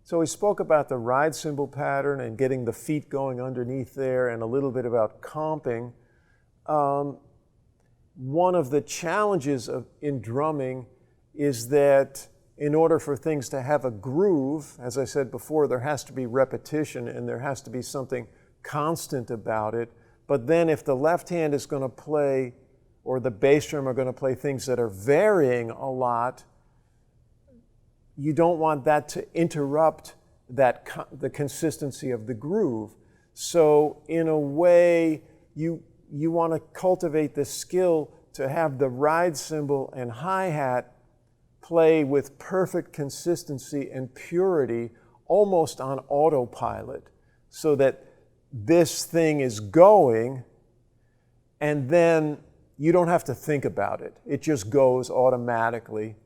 So we spoke about the ride cymbal pattern and getting the feet going underneath there, and a little bit about comping. One of the challenges in drumming is that in order for things to have a groove, as I said before, there has to be repetition and there has to be something constant about it. But then if the left hand is going to play, or the bass drum are going to play things that are varying a lot, you don't want that to interrupt the consistency of the groove. So in a way, you want to cultivate the skill to have the ride cymbal and hi-hat play with perfect consistency and purity, almost on autopilot, so that this thing is going, and then you don't have to think about it. It just goes automatically.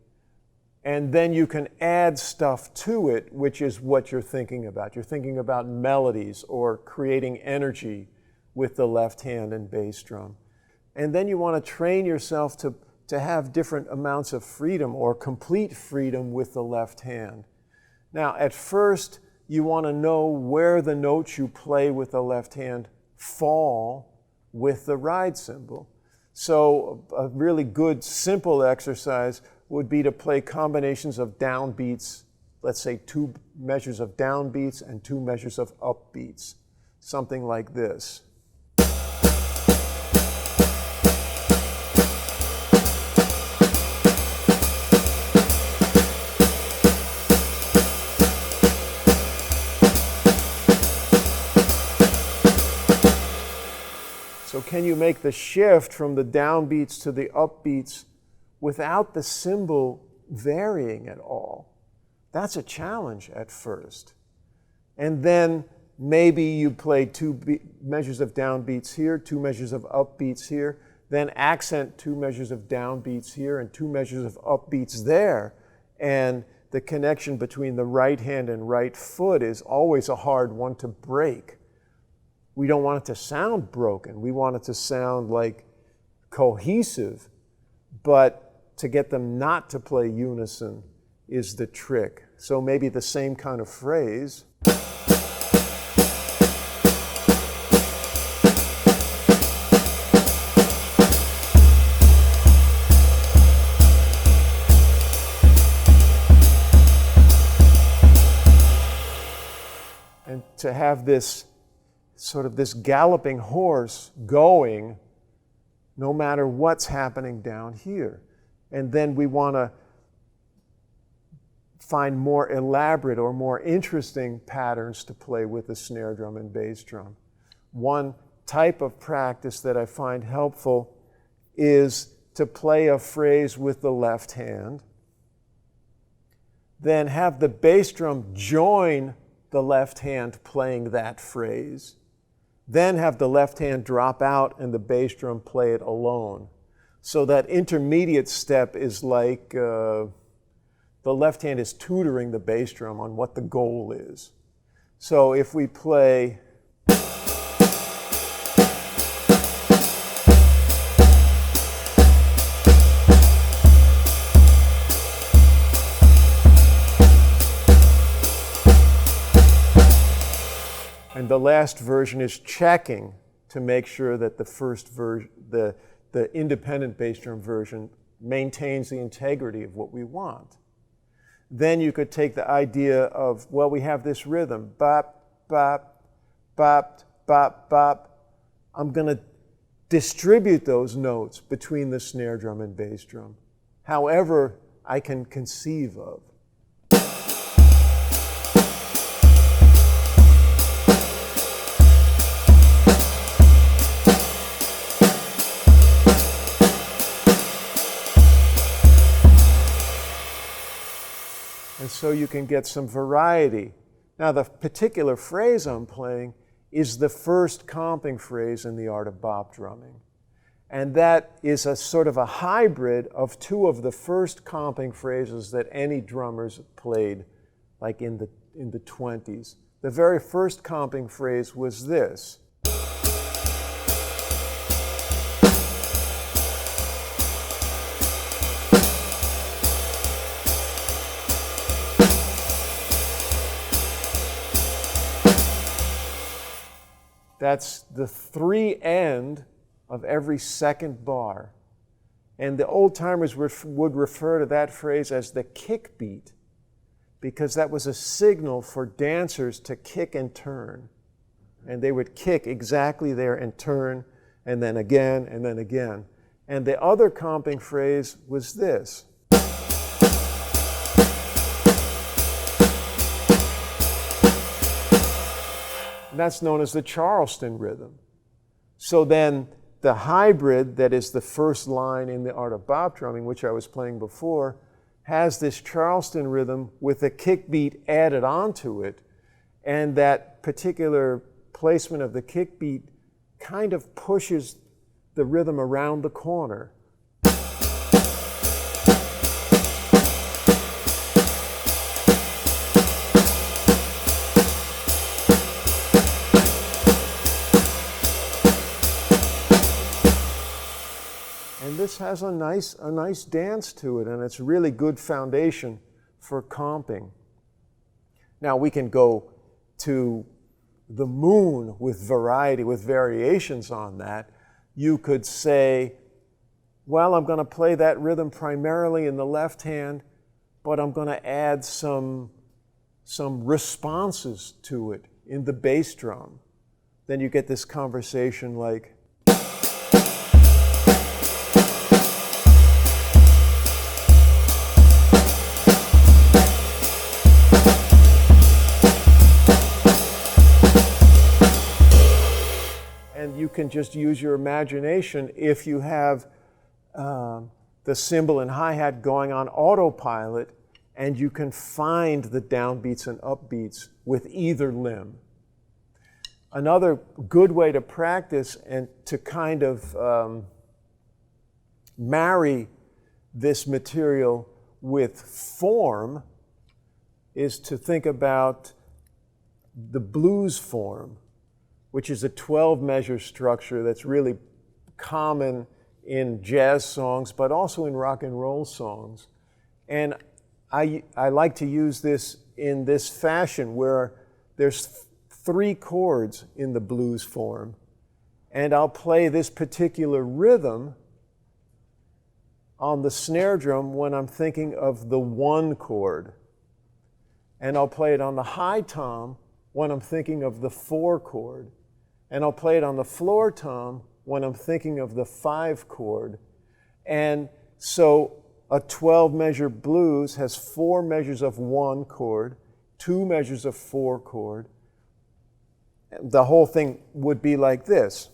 And then you can add stuff to it, which is what you're thinking about. You're thinking about melodies or creating energy with the left hand and bass drum. And then you want to train yourself to have different amounts of freedom or complete freedom with the left hand. Now, at first, you want to know where the notes you play with the left hand fall with the ride cymbal. So a really good, simple exercise would be to play combinations of downbeats, let's say 2 measures of downbeats and 2 measures of upbeats, something like this. So can you make the shift from the downbeats to the upbeats without the cymbal varying at all? That's a challenge at first. And then maybe you play 2 measures of downbeats here, 2 measures of upbeats here, then accent 2 measures of downbeats here and 2 measures of upbeats there. And the connection between the right hand and right foot is always a hard one to break. We don't want it to sound broken. We want it to sound like cohesive, but to get them not to play unison is the trick. So maybe the same kind of phrase. And to have this sort of this galloping horse going no matter what's happening down here. And then we want to find more elaborate or more interesting patterns to play with the snare drum and bass drum. One type of practice that I find helpful is to play a phrase with the left hand, then have the bass drum join the left hand playing that phrase, then have the left hand drop out and the bass drum play it alone. So that intermediate step is like the left hand is tutoring the bass drum on what the goal is. So if we play and the last version is checking to make sure that the first version, the independent bass drum version, maintains the integrity of what we want. Then you could take the idea of, well, we have this rhythm, bop, bop, bop, bop, bop. I'm going to distribute those notes between the snare drum and bass drum, however I can conceive of. And so you can get some variety. Now, the particular phrase I'm playing is the first comping phrase in the Art of Bop Drumming. And that is a sort of a hybrid of 2 of the first comping phrases that any drummers played, like in the 20s. The very first comping phrase was this. That's the 3 end of every second bar. And the old-timers would refer to that phrase as the kick beat, because that was a signal for dancers to kick and turn. And they would kick exactly there and turn, and then again, and then again. And the other comping phrase was this. And that's known as the Charleston rhythm. So then the hybrid, that is the first line in the Art of Bop Drumming, which I was playing before, has this Charleston rhythm with a kick beat added onto it. And that particular placement of the kick beat kind of pushes the rhythm around the corner. And this has a nice dance to it, and it's a really good foundation for comping. Now we can go to the moon with variety, with variations on that. You could say, well, I'm going to play that rhythm primarily in the left hand, but I'm going to add some responses to it in the bass drum. Then you get this conversation like, and you can just use your imagination if you have the cymbal and hi-hat going on autopilot, and you can find the downbeats and upbeats with either limb. Another good way to practice and to kind of marry this material with form is to think about the blues form, which is a 12-measure structure that's really common in jazz songs, but also in rock and roll songs. And I like to use this in this fashion where there's 3 chords in the blues form, and I'll play this particular rhythm on the snare drum when I'm thinking of the 1 chord, and I'll play it on the high tom when I'm thinking of the 4 chord, and I'll play it on the floor tom when I'm thinking of the 5 chord. And so a 12-measure blues has 4 measures of 1 chord, 2 measures of 4 chord. The whole thing would be like this.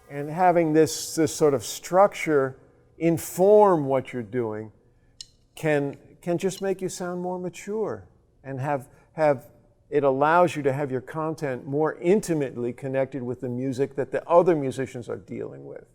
And having this sort of structure inform what you're doing can just make you sound more mature, and it allows you to have your content more intimately connected with the music that the other musicians are dealing with.